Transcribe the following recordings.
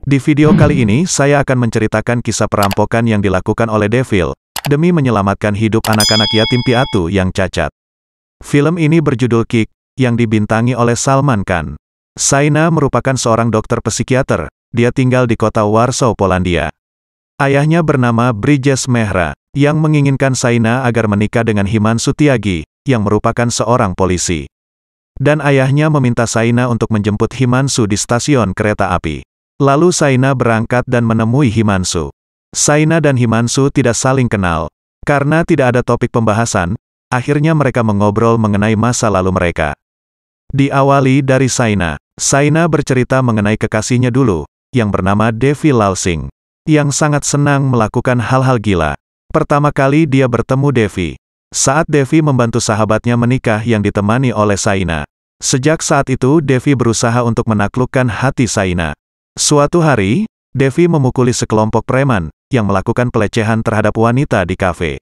Di video kali ini saya akan menceritakan kisah perampokan yang dilakukan oleh Devil, demi menyelamatkan hidup anak-anak yatim piatu yang cacat. Film ini berjudul Kick, yang dibintangi oleh Salman Khan. Saina merupakan seorang dokter psikiater, dia tinggal di kota Warsaw, Polandia. Ayahnya bernama Brijesh Mehra, yang menginginkan Saina agar menikah dengan Himanshu Tyagi, yang merupakan seorang polisi. Dan ayahnya meminta Saina untuk menjemput Himanshu di stasiun kereta api. Lalu Saina berangkat dan menemui Himanshu. Saina dan Himanshu tidak saling kenal. Karena tidak ada topik pembahasan, akhirnya mereka mengobrol mengenai masa lalu mereka. Diawali dari Saina. Saina bercerita mengenai kekasihnya dulu, yang bernama Devi Lal Singh, yang sangat senang melakukan hal-hal gila. Pertama kali dia bertemu Devi, saat Devi membantu sahabatnya menikah yang ditemani oleh Saina. Sejak saat itu Devi berusaha untuk menaklukkan hati Saina. Suatu hari, Devi memukuli sekelompok preman, yang melakukan pelecehan terhadap wanita di kafe.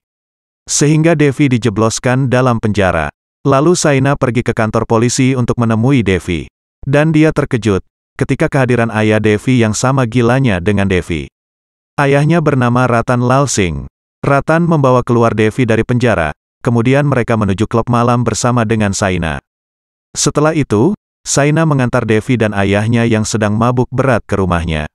Sehingga Devi dijebloskan dalam penjara. Lalu Saina pergi ke kantor polisi untuk menemui Devi. Dan dia terkejut, ketika kehadiran ayah Devi yang sama gilanya dengan Devi. Ayahnya bernama Ratan Lal Singh. Ratan membawa keluar Devi dari penjara, kemudian mereka menuju klub malam bersama dengan Saina. Setelah itu, Saina mengantar Devi dan ayahnya yang sedang mabuk berat ke rumahnya.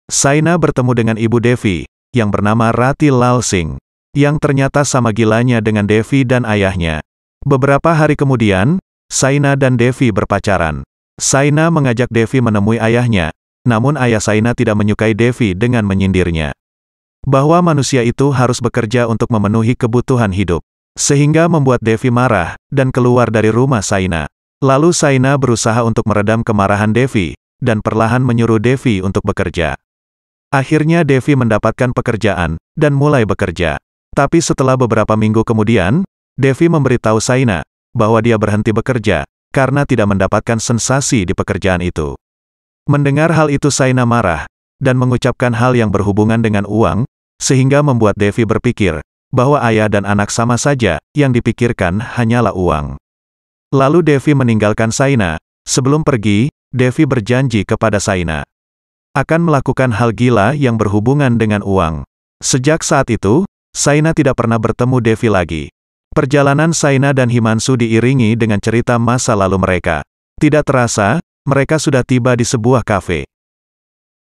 Saina bertemu dengan ibu Devi, yang bernama Rati Lal Singh, yang ternyata sama gilanya dengan Devi dan ayahnya. Beberapa hari kemudian, Saina dan Devi berpacaran. Saina mengajak Devi menemui ayahnya, namun ayah Saina tidak menyukai Devi dengan menyindirnya bahwa manusia itu harus bekerja untuk memenuhi kebutuhan hidup. Sehingga membuat Devi marah, dan keluar dari rumah Saina. Lalu Saina berusaha untuk meredam kemarahan Devi, dan perlahan menyuruh Devi untuk bekerja. Akhirnya Devi mendapatkan pekerjaan, dan mulai bekerja. Tapi setelah beberapa minggu kemudian, Devi memberitahu Saina, bahwa dia berhenti bekerja, karena tidak mendapatkan sensasi di pekerjaan itu. Mendengar hal itu Saina marah, dan mengucapkan hal yang berhubungan dengan uang, sehingga membuat Devi berpikir, bahwa ayah dan anak sama saja, yang dipikirkan hanyalah uang. Lalu Devi meninggalkan Saina. Sebelum pergi, Devi berjanji kepada Saina akan melakukan hal gila yang berhubungan dengan uang. Sejak saat itu, Saina tidak pernah bertemu Devi lagi. Perjalanan Saina dan Himanshu diiringi dengan cerita masa lalu mereka. Tidak terasa, mereka sudah tiba di sebuah kafe.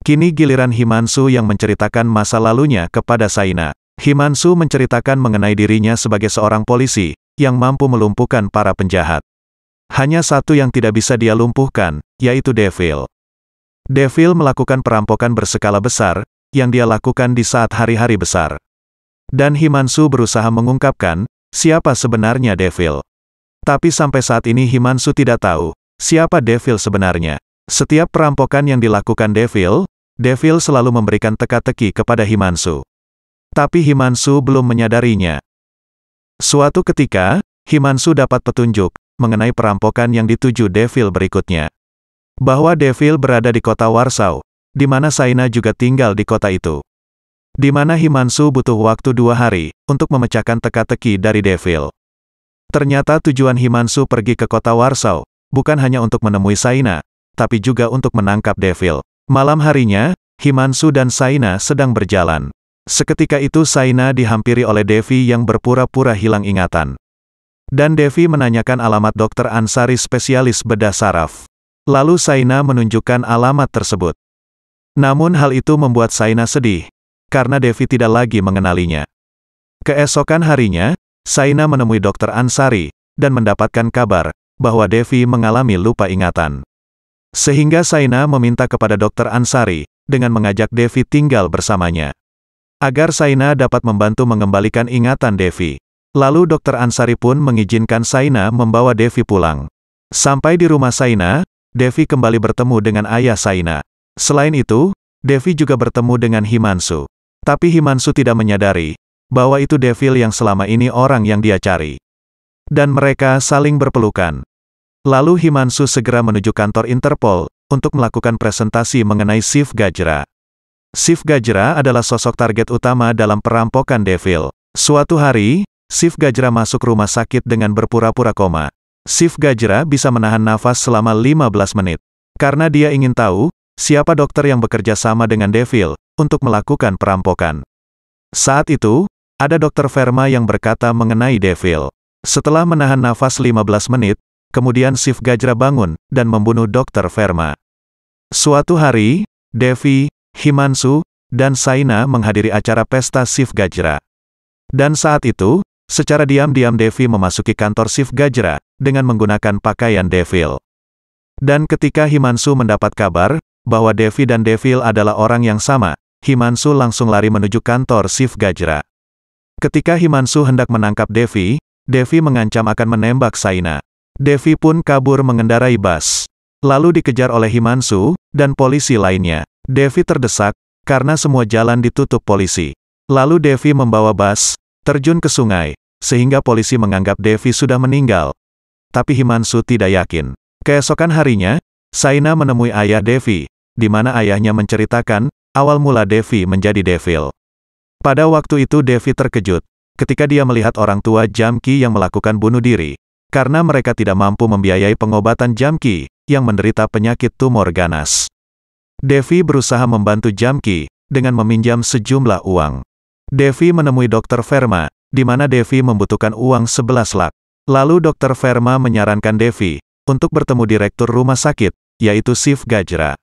Kini giliran Himanshu yang menceritakan masa lalunya kepada Saina. Himanshu menceritakan mengenai dirinya sebagai seorang polisi, yang mampu melumpuhkan para penjahat. Hanya satu yang tidak bisa dia lumpuhkan, yaitu Devil. Devil melakukan perampokan berskala besar, yang dia lakukan di saat hari-hari besar. Dan Himanshu berusaha mengungkapkan, siapa sebenarnya Devil. Tapi sampai saat ini Himanshu tidak tahu, siapa Devil sebenarnya. Setiap perampokan yang dilakukan Devil selalu memberikan teka-teki kepada Himanshu. Tapi Himanshu belum menyadarinya. Suatu ketika, Himanshu dapat petunjuk mengenai perampokan yang dituju Devil berikutnya. Bahwa Devil berada di kota Warsaw, di mana Saina juga tinggal di kota itu. Di mana Himanshu butuh waktu 2 hari untuk memecahkan teka-teki dari Devil. Ternyata tujuan Himanshu pergi ke kota Warsaw bukan hanya untuk menemui Saina, tapi juga untuk menangkap Devil. Malam harinya, Himanshu dan Saina sedang berjalan. Seketika itu Saina dihampiri oleh Devi yang berpura-pura hilang ingatan. Dan Devi menanyakan alamat dokter Ansari spesialis bedah saraf. Lalu Saina menunjukkan alamat tersebut. Namun hal itu membuat Saina sedih, karena Devi tidak lagi mengenalinya. Keesokan harinya, Saina menemui dokter Ansari, dan mendapatkan kabar, bahwa Devi mengalami lupa ingatan. Sehingga Saina meminta kepada dokter Ansari, dengan mengajak Devi tinggal bersamanya. Agar Saina dapat membantu mengembalikan ingatan Devi. Lalu dokter Ansari pun mengizinkan Saina membawa Devi pulang. Sampai di rumah Saina, Devi kembali bertemu dengan ayah Saina. Selain itu, Devi juga bertemu dengan Himanshu. Tapi Himanshu tidak menyadari, bahwa itu Devil yang selama ini orang yang dia cari. Dan mereka saling berpelukan. Lalu Himanshu segera menuju kantor Interpol, untuk melakukan presentasi mengenai Shiv Gajra. Shiv Gajra adalah sosok target utama dalam perampokan Devil. Suatu hari, Shiv Gajra masuk rumah sakit dengan berpura-pura koma. Shiv Gajra bisa menahan nafas selama 15 menit. Karena dia ingin tahu, siapa dokter yang bekerja sama dengan Devil untuk melakukan perampokan. Saat itu, ada Dr. Verma yang berkata mengenai Devil. Setelah menahan nafas 15 menit, kemudian Shiv Gajra bangun dan membunuh Dr. Verma. Suatu hari, Devi, Himanshu, dan Saina menghadiri acara pesta Shiv Gajra. Dan saat itu, secara diam-diam Devi memasuki kantor Shiv Gajra dengan menggunakan pakaian Devil. Dan ketika Himanshu mendapat kabar bahwa Devi dan Devil adalah orang yang sama, Himanshu langsung lari menuju kantor Shiv Gajra. Ketika Himanshu hendak menangkap Devi, Devi mengancam akan menembak Saina. Devi pun kabur mengendarai bus. Lalu dikejar oleh Himanshu dan polisi lainnya. Devi terdesak karena semua jalan ditutup polisi. Lalu Devi membawa bus terjun ke sungai, sehingga polisi menganggap Devi sudah meninggal. Tapi Himanshu tidak yakin. Keesokan harinya, Saina menemui ayah Devi, di mana ayahnya menceritakan awal mula Devi menjadi Devil. Pada waktu itu Devi terkejut ketika dia melihat orang tua Jamki yang melakukan bunuh diri, karena mereka tidak mampu membiayai pengobatan Jamki yang menderita penyakit tumor ganas. Devi berusaha membantu Jamki dengan meminjam sejumlah uang. Devi menemui Dr. Verma, di mana Devi membutuhkan uang 11 lak. Lalu Dr. Verma menyarankan Devi untuk bertemu direktur rumah sakit, yaitu Shiv Gajra.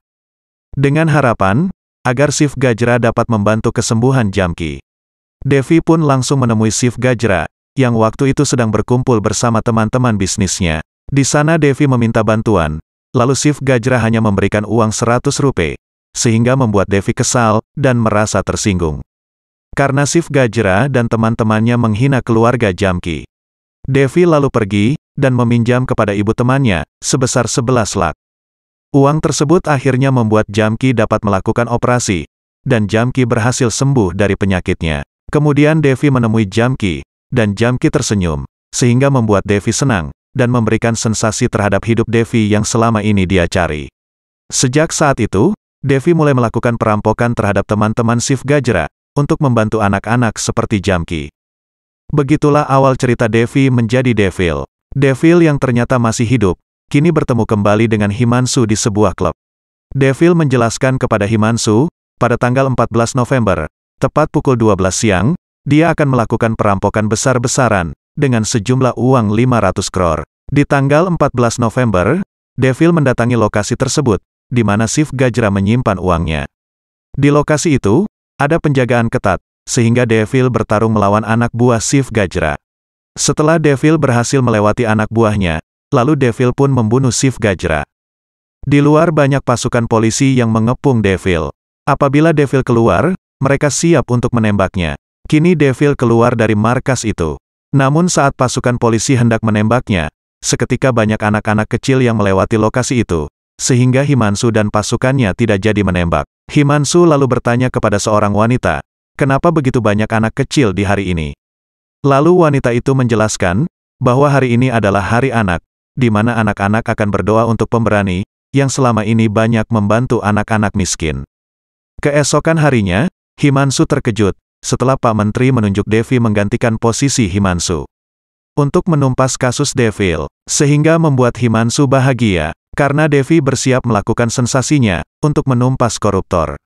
Dengan harapan agar Shiv Gajra dapat membantu kesembuhan Jamki. Devi pun langsung menemui Shiv Gajra, yang waktu itu sedang berkumpul bersama teman-teman bisnisnya. Di sana Devi meminta bantuan, lalu Shiv Gajra hanya memberikan uang 100 rupiah, sehingga membuat Devi kesal dan merasa tersinggung. Karena Shiv Gajra dan teman-temannya menghina keluarga Jamki. Devi lalu pergi dan meminjam kepada ibu temannya sebesar 11 lak. Uang tersebut akhirnya membuat Jamki dapat melakukan operasi, dan Jamki berhasil sembuh dari penyakitnya. Kemudian Devi menemui Jamki, dan Jamki tersenyum, sehingga membuat Devi senang, dan memberikan sensasi terhadap hidup Devi yang selama ini dia cari. Sejak saat itu, Devi mulai melakukan perampokan terhadap teman-teman Shiv Gajra, untuk membantu anak-anak seperti Jamki. Begitulah awal cerita Devi menjadi Devil. Devil yang ternyata masih hidup, kini bertemu kembali dengan Himanshu di sebuah klub. Devil menjelaskan kepada Himanshu, pada tanggal 14 November, tepat pukul 12 siang, dia akan melakukan perampokan besar-besaran, dengan sejumlah uang 500 crore. Di tanggal 14 November, Devil mendatangi lokasi tersebut, di mana Shiv Gajra menyimpan uangnya. Di lokasi itu, ada penjagaan ketat, sehingga Devil bertarung melawan anak buah Shiv Gajra. Setelah Devil berhasil melewati anak buahnya, lalu Devil pun membunuh Shiv Gajra. Di luar banyak pasukan polisi yang mengepung Devil. Apabila Devil keluar, mereka siap untuk menembaknya. Kini Devil keluar dari markas itu. Namun saat pasukan polisi hendak menembaknya, seketika banyak anak-anak kecil yang melewati lokasi itu, sehingga Himanshu dan pasukannya tidak jadi menembak. Himanshu lalu bertanya kepada seorang wanita, kenapa begitu banyak anak kecil di hari ini? Lalu wanita itu menjelaskan, bahwa hari ini adalah hari anak, di mana anak-anak akan berdoa untuk pemberani, yang selama ini banyak membantu anak-anak miskin. Keesokan harinya, Himanshu terkejut, setelah Pak Menteri menunjuk Devi menggantikan posisi Himanshu. Untuk menumpas kasus Devil, sehingga membuat Himanshu bahagia, karena Devi bersiap melakukan sensasinya, untuk menumpas koruptor.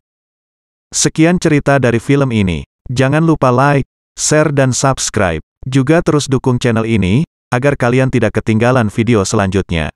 Sekian cerita dari film ini. Jangan lupa like, share dan subscribe. Juga terus dukung channel ini, agar kalian tidak ketinggalan video selanjutnya.